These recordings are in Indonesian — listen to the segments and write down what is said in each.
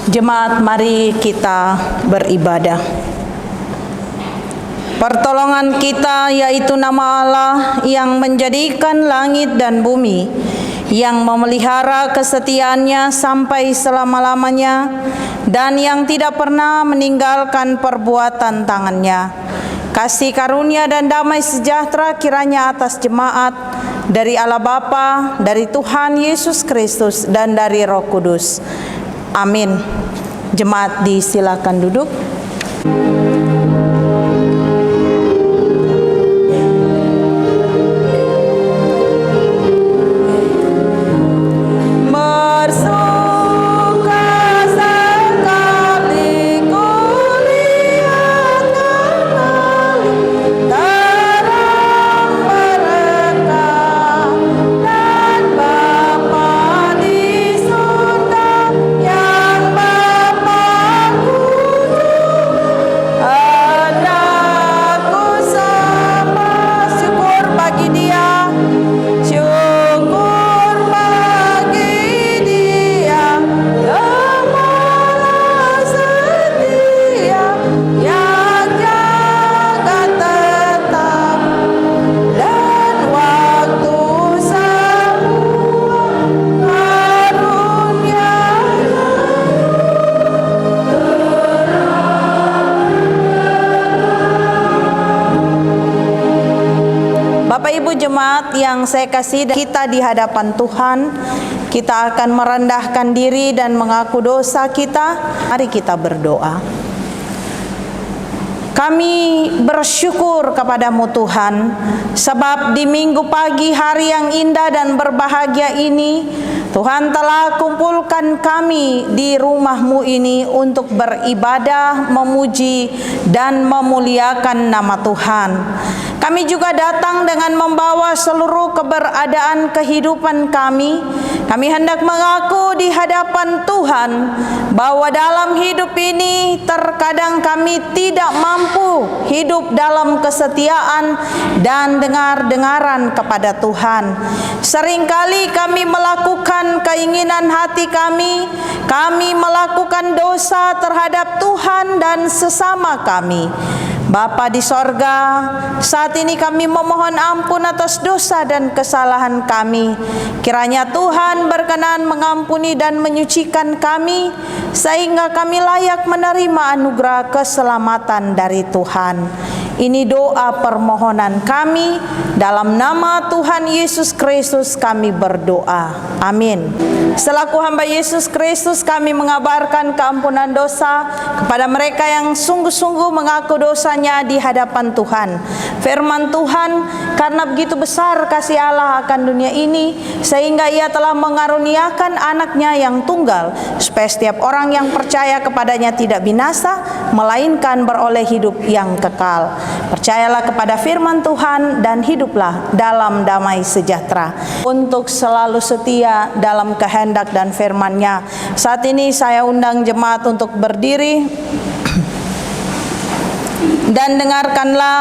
Jemaat, mari kita beribadah. Pertolongan kita yaitu nama Allah yang menjadikan langit dan bumi, yang memelihara kesetiaannya sampai selama-lamanya, dan yang tidak pernah meninggalkan perbuatan tangannya. Kasih karunia dan damai sejahtera kiranya atas jemaat dari Allah Bapa, dari Tuhan Yesus Kristus, dan dari Roh Kudus. Amin. Jemaat disilakan duduk. Jemaat yang saya kasih, kita di hadapan Tuhan, kita akan merendahkan diri dan mengaku dosa kita. Mari kita berdoa. Kami bersyukur kepadamu Tuhan, sebab di minggu pagi hari yang indah dan berbahagia ini, Tuhan telah kumpulkan kami di rumah-Mu ini untuk beribadah, memuji, dan memuliakan nama Tuhan. Kami juga datang dengan membawa seluruh keberadaan kehidupan kami. Kami hendak mengaku di hadapan Tuhan bahwa dalam hidup ini terkadang kami tidak mampu hidup dalam kesetiaan dan dengar-dengaran kepada Tuhan. Seringkali kami melakukan keinginan hati kami melakukan dosa terhadap Tuhan dan sesama kami. Bapa di sorga, saat ini kami memohon ampun atas dosa dan kesalahan kami. Kiranya Tuhan berkenan mengampuni dan menyucikan kami, sehingga kami layak menerima anugerah keselamatan dari Tuhan. Ini doa permohonan kami, dalam nama Tuhan Yesus Kristus kami berdoa. Amin. Selaku hamba Yesus Kristus, kami mengabarkan keampunan dosa kepada mereka yang sungguh-sungguh mengaku dosanya di hadapan Tuhan. Firman Tuhan, karena begitu besar kasih Allah akan dunia ini, sehingga Ia telah mengaruniakan anaknya yang tunggal, supaya setiap orang yang percaya kepadanya tidak binasa, melainkan beroleh hidup yang kekal. Percayalah kepada firman Tuhan dan hiduplah dalam damai sejahtera, untuk selalu setia dalam kehendak dan firman-Nya. Saat ini saya undang jemaat untuk berdiri dan dengarkanlah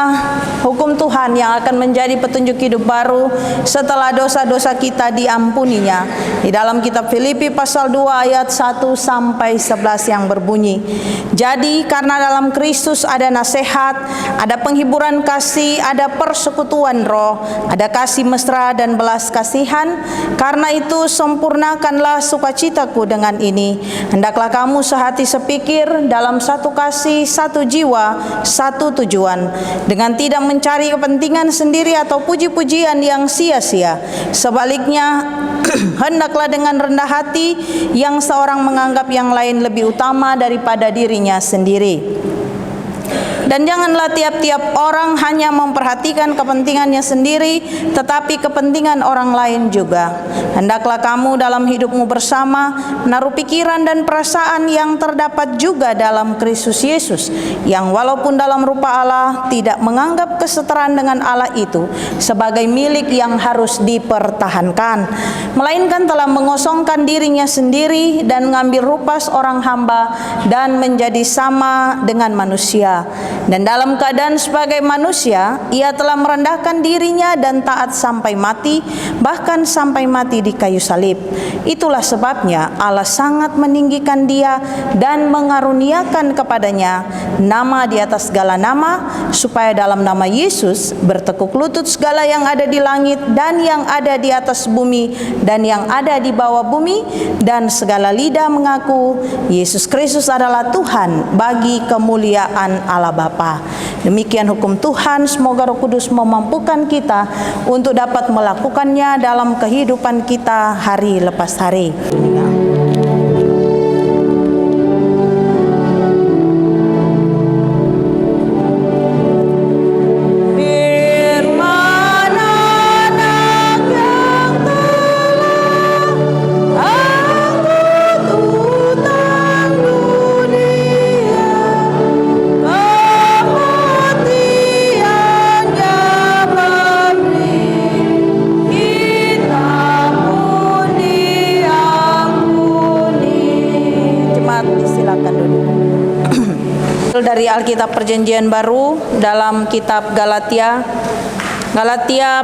hukum Tuhan yang akan menjadi petunjuk hidup baru setelah dosa-dosa kita diampuninya. Di dalam kitab Filipi pasal 2 ayat 1 sampai 11 yang berbunyi, jadi karena dalam Kristus ada nasihat, ada penghiburan kasih, ada persekutuan roh, ada kasih mesra dan belas kasihan. Karena itu sempurnakanlah sukacitaku dengan ini. Hendaklah kamu sehati sepikir, dalam satu kasih, satu jiwa, satu tujuan, dengan tidak mencari kepentingan sendiri atau puji-pujian yang sia-sia. Sebaliknya, hendaklah dengan rendah hati yang seorang menganggap yang lain lebih utama daripada dirinya sendiri. Dan janganlah tiap-tiap orang hanya memperhatikan kepentingannya sendiri, tetapi kepentingan orang lain juga. Hendaklah kamu dalam hidupmu bersama menaruh pikiran dan perasaan yang terdapat juga dalam Kristus Yesus, yang walaupun dalam rupa Allah tidak menganggap kesetaraan dengan Allah itu sebagai milik yang harus dipertahankan, melainkan telah mengosongkan dirinya sendiri dan mengambil rupa seorang hamba dan menjadi sama dengan manusia. Dan dalam keadaan sebagai manusia, ia telah merendahkan dirinya dan taat sampai mati, bahkan sampai mati di kayu salib. Itulah sebabnya Allah sangat meninggikan dia dan mengaruniakan kepadanya nama di atas segala nama, supaya dalam nama Yesus bertekuk lutut segala yang ada di langit dan yang ada di atas bumi dan yang ada di bawah bumi, dan segala lidah mengaku Yesus Kristus adalah Tuhan, bagi kemuliaan Allah Bapa. Demikian hukum Tuhan. Semoga Roh Kudus memampukan kita untuk dapat melakukannya dalam kehidupan kita hari lepas hari. Dari Alkitab Perjanjian Baru dalam kitab Galatia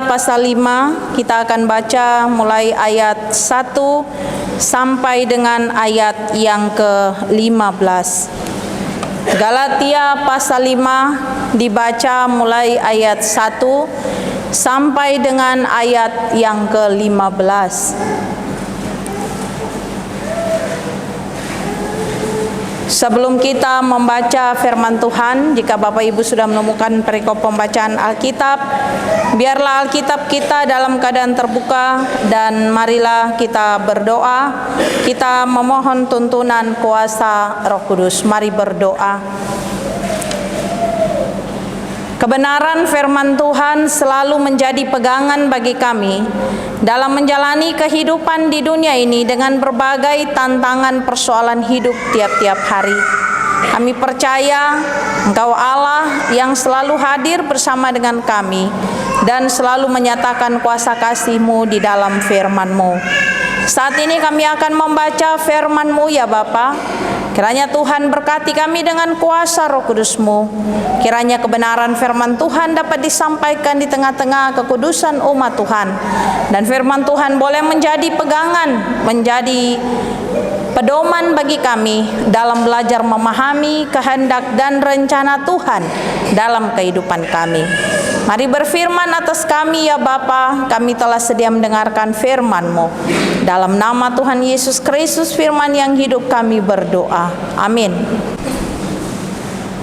pasal 5, kita akan baca mulai ayat 1 sampai dengan ayat yang ke-15. Galatia pasal 5 dibaca mulai ayat 1 sampai dengan ayat yang ke-15. Sebelum kita membaca firman Tuhan, jika Bapak Ibu sudah menemukan perikop pembacaan Alkitab, biarlah Alkitab kita dalam keadaan terbuka, dan marilah kita berdoa. Kita memohon tuntunan kuasa Roh Kudus. Mari berdoa. Kebenaran firman Tuhan selalu menjadi pegangan bagi kami dalam menjalani kehidupan di dunia ini dengan berbagai tantangan persoalan hidup tiap-tiap hari. Kami percaya Engkau Allah yang selalu hadir bersama dengan kami dan selalu menyatakan kuasa kasih-Mu di dalam firman-Mu. Saat ini kami akan membaca firman-Mu ya Bapa. Kiranya Tuhan berkati kami dengan kuasa Roh Kudus-Mu. Kiranya kebenaran firman Tuhan dapat disampaikan di tengah-tengah kekudusan umat Tuhan. Dan firman Tuhan boleh menjadi pegangan, menjadi pedoman bagi kami dalam belajar memahami kehendak dan rencana Tuhan dalam kehidupan kami. Mari berfirman atas kami ya Bapa. Kami telah sedia mendengarkan firman-Mu. Dalam nama Tuhan Yesus Kristus, firman yang hidup, kami berdoa. Amin.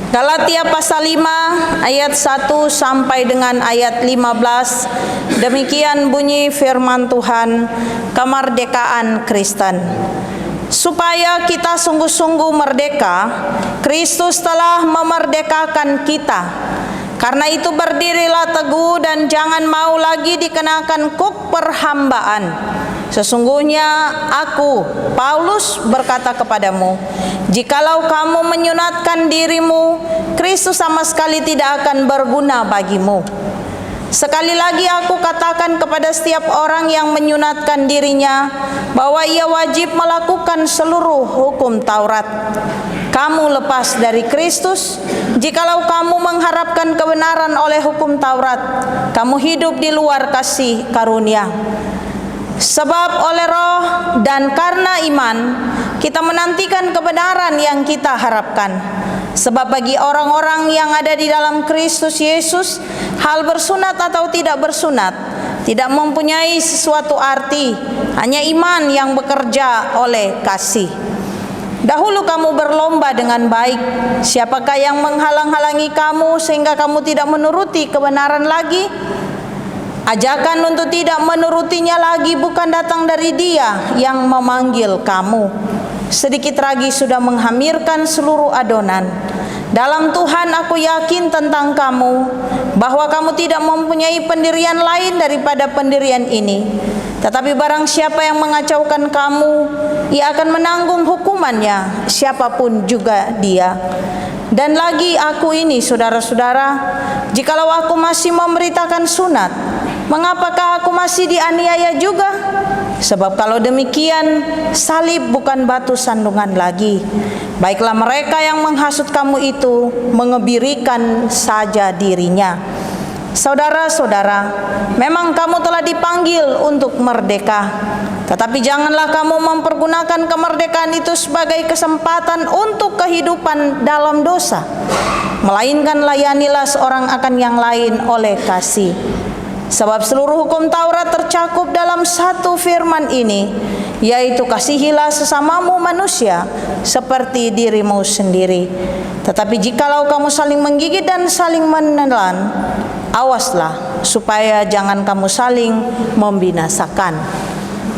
Galatia pasal 5 ayat 1 sampai dengan ayat 15. Demikian bunyi firman Tuhan, kemerdekaan Kristen. Supaya kita sungguh-sungguh merdeka, Kristus telah memerdekakan kita. Karena itu berdirilah teguh dan jangan mau lagi dikenakan kuk perhambaan. Sesungguhnya aku, Paulus, berkata kepadamu, jikalau kamu menyunatkan dirimu, Kristus sama sekali tidak akan berguna bagimu. Sekali lagi aku katakan kepada setiap orang yang menyunatkan dirinya, bahwa ia wajib melakukan seluruh hukum Taurat. Kamu lepas dari Kristus, jikalau kamu mengharapkan kebenaran oleh hukum Taurat, kamu hidup di luar kasih karunia. Sebab oleh Roh dan karena iman, kita menantikan kebenaran yang kita harapkan. Sebab bagi orang-orang yang ada di dalam Kristus Yesus, hal bersunat atau tidak bersunat tidak mempunyai sesuatu arti, hanya iman yang bekerja oleh kasih. Dahulu kamu berlomba dengan baik. Siapakah yang menghalang-halangi kamu sehingga kamu tidak menuruti kebenaran lagi? Ajakan untuk tidak menurutinya lagi bukan datang dari Dia yang memanggil kamu. Sedikit lagi sudah menghamirkan seluruh adonan. Dalam Tuhan aku yakin tentang kamu, bahwa kamu tidak mempunyai pendirian lain daripada pendirian ini. Tetapi barang siapa yang mengacaukan kamu, ia akan menanggung hukumannya, siapapun juga dia. Dan lagi aku ini, saudara-saudara, jikalau aku masih memberitakan sunat, mengapakah aku masih dianiaya juga? Sebab kalau demikian, salib bukan batu sandungan lagi. Baiklah mereka yang menghasut kamu itu mengebirikan saja dirinya. Saudara-saudara, memang kamu telah dipanggil untuk merdeka. Tetapi janganlah kamu mempergunakan kemerdekaan itu sebagai kesempatan untuk kehidupan dalam dosa, melainkan layanilah seorang akan yang lain oleh kasih. Sebab seluruh hukum Taurat tercakup dalam satu firman ini, yaitu kasihilah sesamamu manusia seperti dirimu sendiri. Tetapi jikalau kamu saling menggigit dan saling menelan, awaslah supaya jangan kamu saling membinasakan.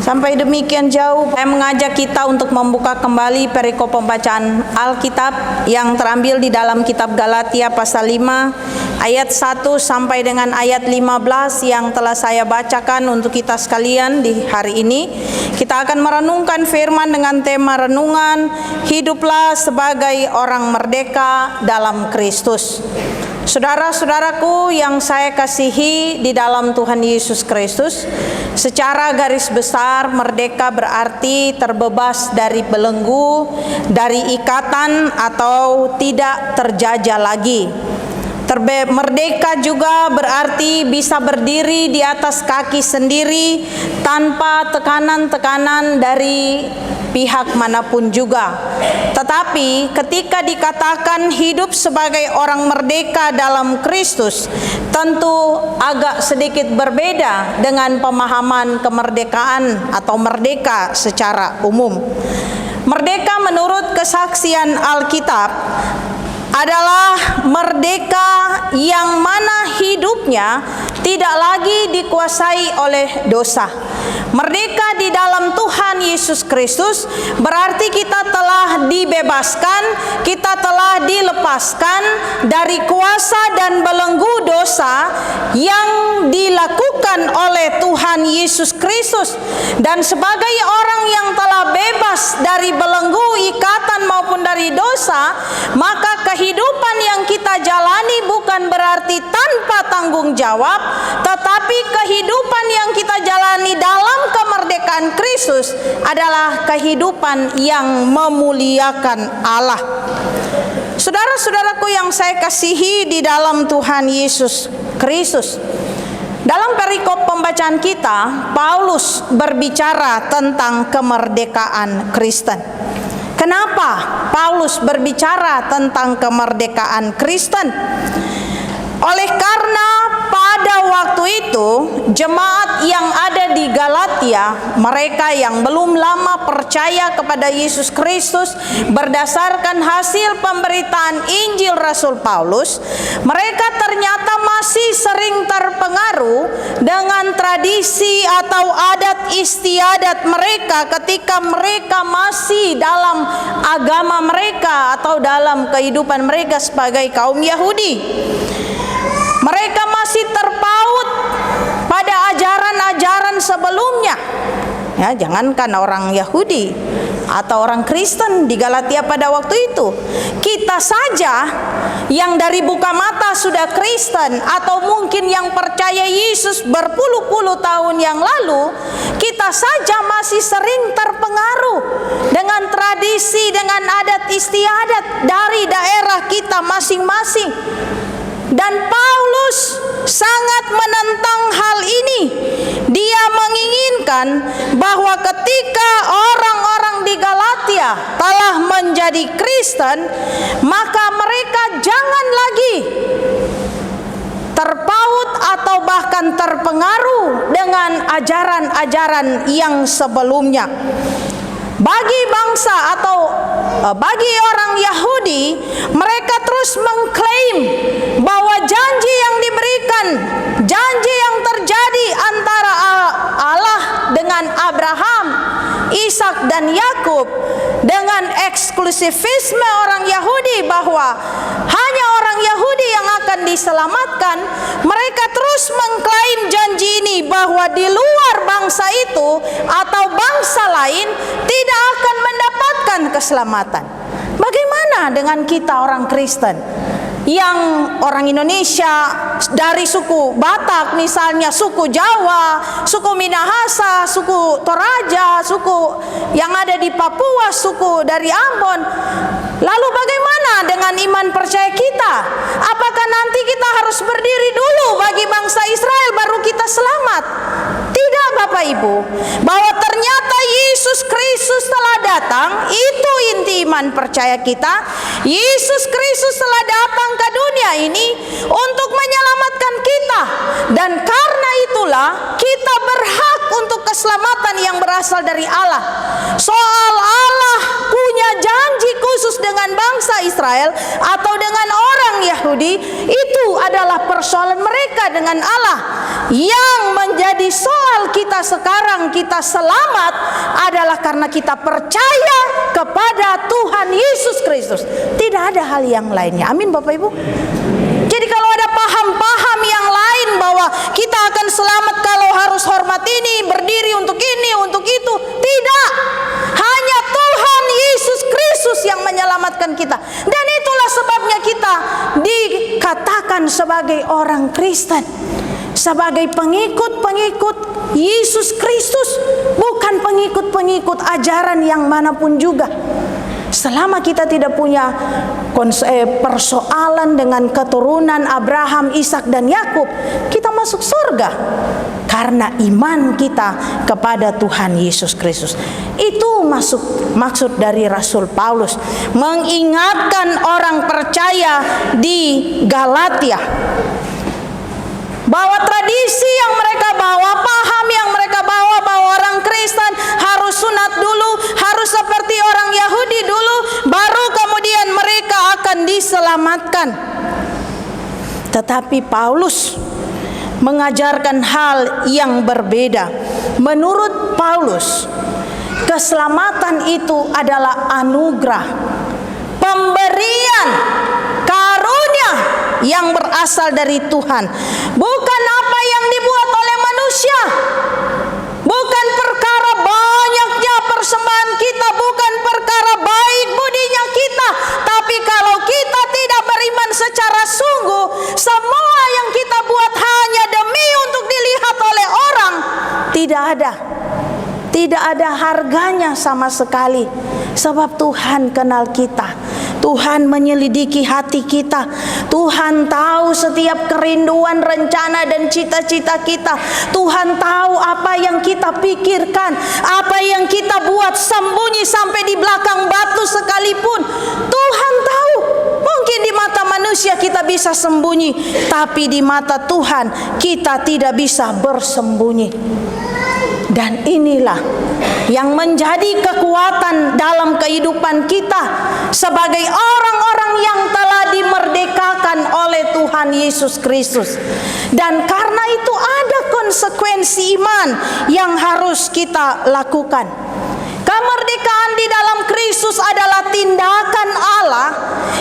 Sampai demikian jauh saya mengajak kita untuk membuka kembali perikop pembacaan Alkitab yang terambil di dalam kitab Galatia pasal 5 ayat 1 sampai dengan ayat 15 yang telah saya bacakan untuk kita sekalian di hari ini. Kita akan merenungkan firman dengan tema renungan hiduplah sebagai orang merdeka dalam Kristus. Saudara-saudaraku yang saya kasihi di dalam Tuhan Yesus Kristus, secara garis besar merdeka berarti terbebas dari belenggu, dari ikatan atau tidak terjajah lagi. Merdeka juga berarti bisa berdiri di atas kaki sendiri tanpa tekanan-tekanan dari pihak manapun juga. Tetapi ketika dikatakan hidup sebagai orang merdeka dalam Kristus, tentu agak sedikit berbeda dengan pemahaman kemerdekaan atau merdeka secara umum. Merdeka menurut kesaksian Alkitab adalah merdeka yang mana hidupnya tidak lagi dikuasai oleh dosa. Merdeka di dalam Tuhan Yesus Kristus berarti kita telah dibebaskan, kita telah dilepaskan dari kuasa dan belenggu dosa yang dilakukan oleh Tuhan Yesus Kristus. Dan sebagai orang yang telah bebas dari belenggu ikatan maupun dari dosa, maka kehidupan yang kita jalani bukan berarti tanpa tanggung jawab, tetapi kehidupan yang kita jalani dalam kemerdekaan Kristus adalah kehidupan yang memuliakan Allah. Saudara-saudaraku yang saya kasihi di dalam Tuhan Yesus Kristus, dalam perikop pembacaan kita, Paulus berbicara tentang kemerdekaan Kristen. Kenapa Paulus berbicara tentang kemerdekaan Kristen? Oleh karena pada waktu itu jemaat yang ada di Galatia, mereka yang belum lama percaya kepada Yesus Kristus berdasarkan hasil pemberitaan Injil Rasul Paulus, mereka ternyata masih sering terpengaruh dengan tradisi atau adat istiadat mereka ketika mereka masih dalam agama mereka atau dalam kehidupan mereka sebagai kaum Yahudi. Mereka masih terpaut pada ajaran-ajaran sebelumnya. Ya, jangankan orang Yahudi atau orang Kristen di Galatia pada waktu itu, kita saja yang dari buka mata sudah Kristen atau mungkin yang percaya Yesus berpuluh-puluh tahun yang lalu, kita saja masih sering terpengaruh dengan tradisi, dengan adat istiadat dari daerah kita masing-masing. Dan Paulus sangat menentang hal ini. Dia menginginkan bahwa ketika orang-orang di Galatia telah menjadi Kristen, maka mereka jangan lagi terpaut atau bahkan terpengaruh dengan ajaran-ajaran yang sebelumnya. Bagi bangsa atau bagi orang Yahudi, mereka terus mengklaim bahwa janji yang diberikan, janji yang terjadi antara Allah dengan Abraham, Ishak dan Yakub dengan eksklusivisme orang Yahudi bahwa hanya orang Yahudi yang akan diselamatkan, mereka terus mengklaim janji ini bahwa di luar bangsa itu atau bangsa lain tidak akan mendapatkan keselamatan. Bagaimana dengan kita orang Kristen yang orang Indonesia dari suku Batak misalnya, suku Jawa, suku Minahasa, suku Toraja, suku yang ada di Papua, suku dari Ambon? Lalu bagaimana dengan iman percaya kita? Apakah nanti kita harus berdiri dulu bagi bangsa Israel baru kita selamat? Tidak, Bapak Ibu, bahwa ternyata Yesus Kristus telah datang, itu inti iman percaya kita. Yesus Kristus telah datang ke dunia ini untuk menyelamatkan kita, dan karena itulah kita berhak untuk keselamatan yang berasal dari Allah. Soal Allah punya janji khusus dengan bangsa Israel atau dengan orang Yahudi, itu adalah persoalan mereka dengan Allah. Yang menjadi soal kita sekarang, kita selamat adalah karena kita percaya kepada Tuhan Yesus Kristus. Tidak ada hal yang lainnya. Amin, Bapak Ibu. Jadi kalau ada paham-paham yang lain bahwa kita akan selamat kalau harus hormat ini, berdiri untuk ini, untuk itu, tidak. Hanya Tuhan Yesus Kristus yang menyelamatkan kita. Dan itulah sebabnya kita dikatakan sebagai orang Kristen, sebagai pengikut-pengikut Yesus Kristus, bukan pengikut-pengikut ajaran yang manapun juga. Selama kita tidak punya persoalan dengan keturunan Abraham, Ishak dan Yakub, kita masuk surga karena iman kita kepada Tuhan Yesus Kristus. Itu maksud dari Rasul Paulus mengingatkan orang percaya di Galatia bahwa tradisi yang mereka bawa, paham yang mereka bawa bahwa orang Kristen harus sunat dulu, harus seperti orang Yahudi dulu, baru kemudian mereka akan diselamatkan. Tetapi Paulus mengajarkan hal yang berbeda. Menurut Paulus, keselamatan itu adalah anugerah, pemberian, karunia yang berasal dari Tuhan, bukan apa yang dibuat oleh manusia, bukan perkara banyaknya persembahan kita, bukan perkara baik budinya kita. Tapi kalau kita tidak beriman secara sungguh, semua yang kita buat hanya demi untuk dilihat oleh orang, tidak ada harganya sama sekali. Sebab Tuhan kenal kita, Tuhan menyelidiki hati kita, Tuhan tahu setiap kerinduan, rencana dan cita-cita kita. Tuhan tahu apa yang kita pikirkan, apa yang kita buat sembunyi sampai di belakang batu sekalipun. Tuhan tahu. Mungkin di mata manusia kita bisa sembunyi, tapi di mata Tuhan kita tidak bisa bersembunyi. Dan inilah yang menjadi kekuatan dalam kehidupan kita sebagai orang-orang yang telah dimerdekakan oleh Tuhan Yesus Kristus. Dan karena itu ada konsekuensi iman yang harus kita lakukan. Kemerdekaan di dalam Kristus adalah tindakan Allah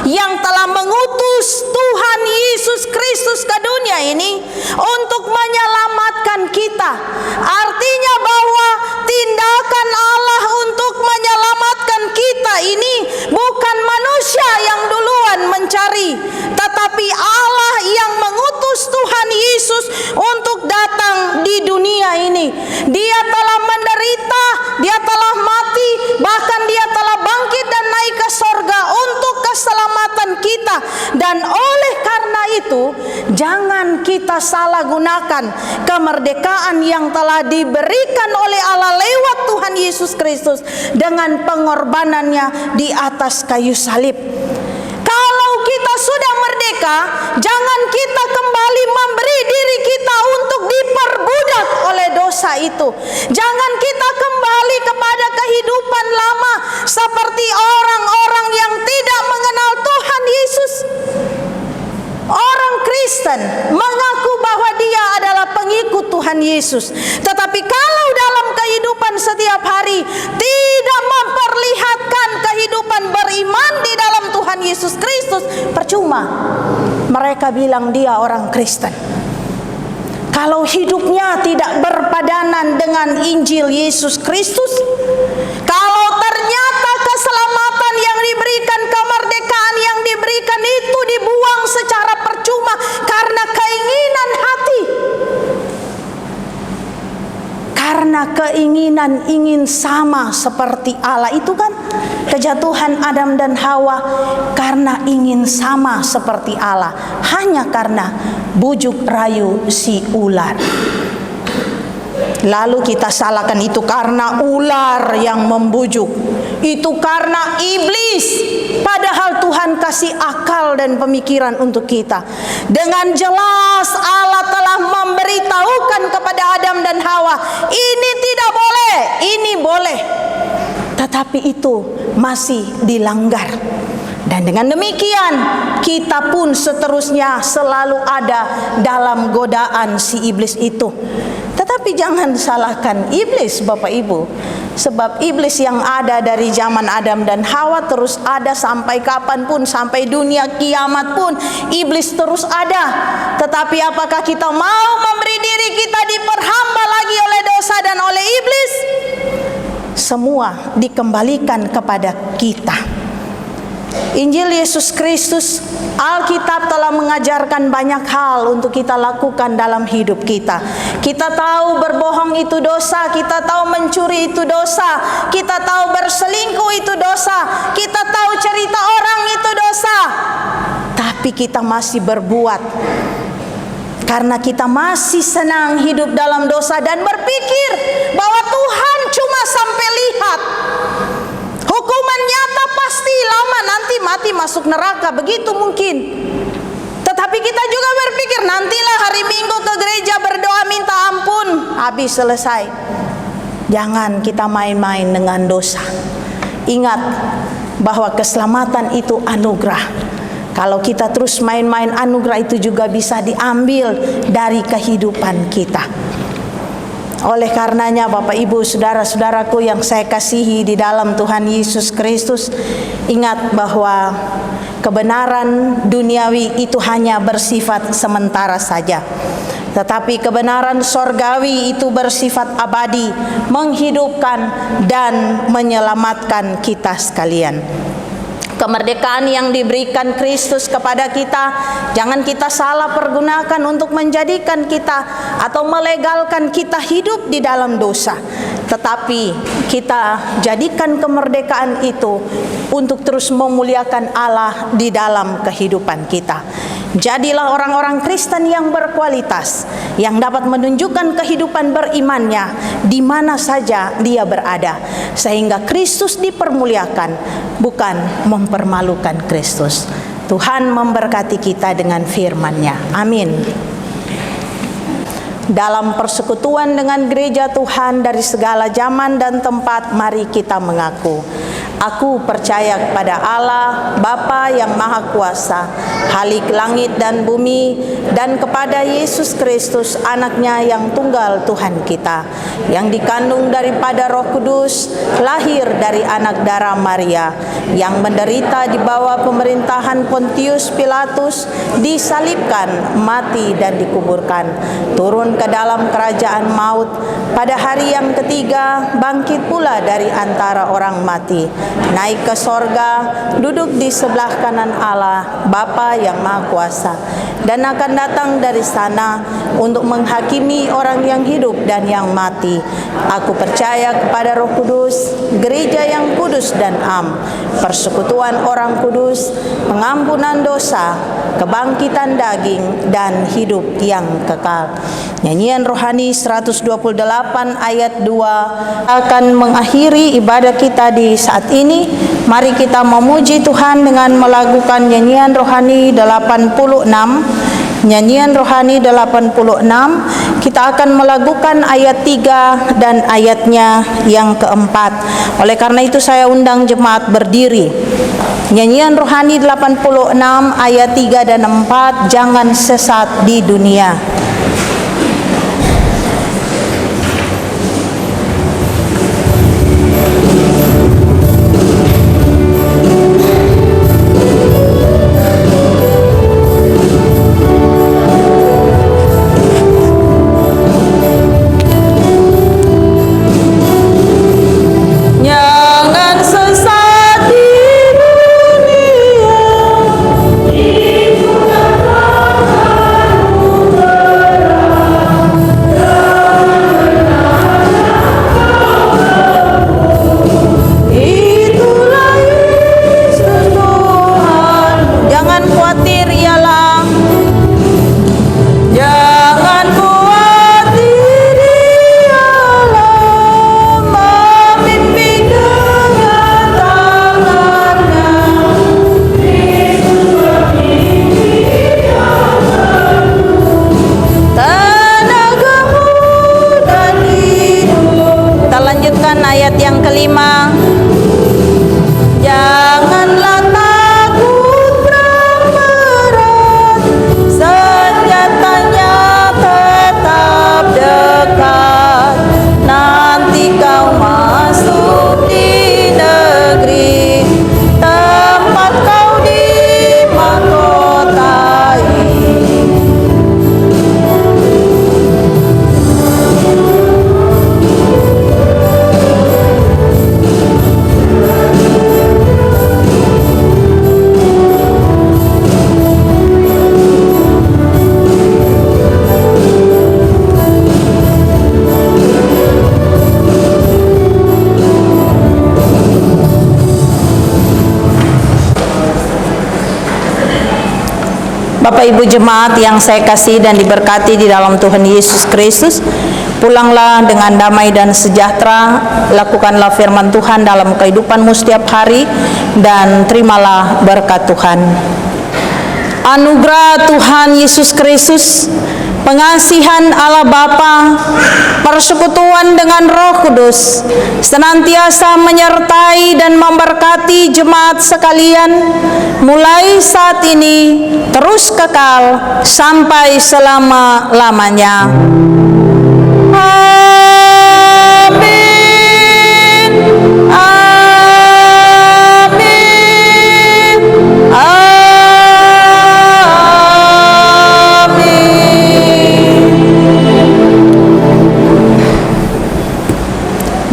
yang telah mengutus Tuhan Yesus Kristus ke dunia ini untuk menyelamatkan kita. Artinya bahwa tindakan Allah untuk menyelamatkan kita ini bukan manusia yang duluan mencari, tetapi Allah yang mengutus Tuhan Yesus untuk datang di dunia ini. Dia telah menderita, Dia telah mati, bahkan Dia telah bangkit dan naik ke sorga untuk keselamatan kita. Dan oleh karena itu, jangan kita salah gunakan kemerdekaan yang telah diberikan oleh Allah lewat Tuhan Yesus Kristus dengan pengorbanannya di atas kayu salib. Kalau kita sudah merdeka, jangan kita kembali memberi diri kita untuk diperbudak oleh dosa itu. Jangan kita kembali kepada kehidupan lama seperti orang-orang yang tidak mengenal Tuhan Yesus. Orang Kristen mengaku bahwa dia adalah pengikut Tuhan Yesus, tetapi kalau dalam kehidupan setiap hari tidak memperlihatkan beriman di dalam Tuhan Yesus Kristus, percuma mereka bilang dia orang Kristen. Kalau hidupnya tidak berpadanan dengan Injil Yesus Kristus, kalau ternyata keselamatan yang diberikan, kemerdekaan yang diberikan itu dibuang secara percuma karena keinginan hati, karena keinginan ingin sama seperti Allah. Itu kan kejatuhan Adam dan Hawa, karena ingin sama seperti Allah, hanya karena bujuk rayu si ular. Lalu kita salahkan itu karena ular yang membujuk, itu karena iblis. Padahal Tuhan kasih akal dan pemikiran untuk kita. Dengan jelas Allah telah memberitahukan kepada Adam dan Hawa, ini tidak boleh, ini boleh. Tetapi itu masih dilanggar. Dan dengan demikian kita pun seterusnya selalu ada dalam godaan si iblis itu. Tetapi jangan salahkan iblis, Bapak Ibu, sebab iblis yang ada dari zaman Adam dan Hawa terus ada sampai kapanpun, sampai dunia kiamat pun iblis terus ada. Tetapi apakah kita mau memberi diri kita diperhamba lagi oleh dosa dan oleh iblis? Semua dikembalikan kepada kita. Injil Yesus Kristus, Alkitab telah mengajarkan banyak hal untuk kita lakukan dalam hidup kita. Kita tahu berbohong itu dosa, kita tahu mencuri itu dosa, kita tahu berselingkuh itu dosa, kita tahu cerita orang itu dosa. Tapi kita masih berbuat karena kita masih senang hidup dalam dosa dan berpikir bahwa Tuhan cuma sampai lihat. Hukuman nyata pasti lama, nanti mati masuk neraka, begitu mungkin. Tetapi kita juga berpikir nantilah hari Minggu ke gereja berdoa minta ampun, habis selesai. Jangan kita main-main dengan dosa. Ingat bahwa keselamatan itu anugerah. Kalau kita terus main-main, anugerah itu juga bisa diambil dari kehidupan kita. Oleh karenanya Bapak Ibu saudara-saudaraku yang saya kasihi di dalam Tuhan Yesus Kristus, ingat bahwa kebenaran duniawi itu hanya bersifat sementara saja. Tetapi kebenaran sorgawi itu bersifat abadi, menghidupkan dan menyelamatkan kita sekalian. Kemerdekaan yang diberikan Kristus kepada kita, jangan kita salah pergunakan untuk menjadikan kita atau melegalkan kita hidup di dalam dosa. Tetapi kita jadikan kemerdekaan itu untuk terus memuliakan Allah di dalam kehidupan kita. Jadilah orang-orang Kristen yang berkualitas, yang dapat menunjukkan kehidupan berimannya di mana saja dia berada, sehingga Kristus dipermuliakan, bukan mempermalukan Kristus. Tuhan memberkati kita dengan firman-Nya. Amin. Dalam persekutuan dengan gereja Tuhan dari segala zaman dan tempat, mari kita mengaku, aku percaya kepada Allah, Bapa yang Maha Kuasa, Khalik langit dan bumi, dan kepada Yesus Kristus, Anaknya yang tunggal Tuhan kita, yang dikandung daripada Roh Kudus, lahir dari anak darah Maria, yang menderita di bawah pemerintahan Pontius Pilatus, disalibkan, mati dan dikuburkan, turun ke dalam kerajaan maut, pada hari yang ketiga bangkit pula dari antara orang mati, naik ke sorga, duduk di sebelah kanan Allah, Bapa yang Maha Kuasa, dan akan datang dari sana untuk menghakimi orang yang hidup dan yang mati. Aku percaya kepada Roh Kudus, gereja yang kudus dan am, persekutuan orang kudus, pengampunan dosa, kebangkitan daging, dan hidup yang kekal. Nyanyian rohani 128 ayat 2 akan mengakhiri ibadah kita di saat ini. Mari kita memuji Tuhan dengan melakukan nyanyian rohani 86. Nyanyian rohani 86, kita akan melakukan ayat 3 dan ayatnya yang keempat. Oleh karena itu saya undang jemaat berdiri. Nyanyian rohani 86 ayat 3 dan 4, jangan sesat di dunia. Bapak Ibu jemaat yang saya kasih dan diberkati di dalam Tuhan Yesus Kristus, pulanglah dengan damai dan sejahtera, lakukanlah firman Tuhan dalam kehidupanmu setiap hari, dan terimalah berkat Tuhan. Anugerah Tuhan Yesus Kristus, pengasihan Allah Bapa, persekutuan dengan Roh Kudus senantiasa menyertai dan memberkati jemaat sekalian mulai saat ini terus kekal sampai selama-lamanya. Amin. Amin.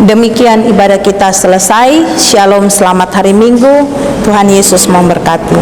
Demikian ibadah kita selesai. Shalom, selamat hari Minggu. Tuhan Yesus memberkati.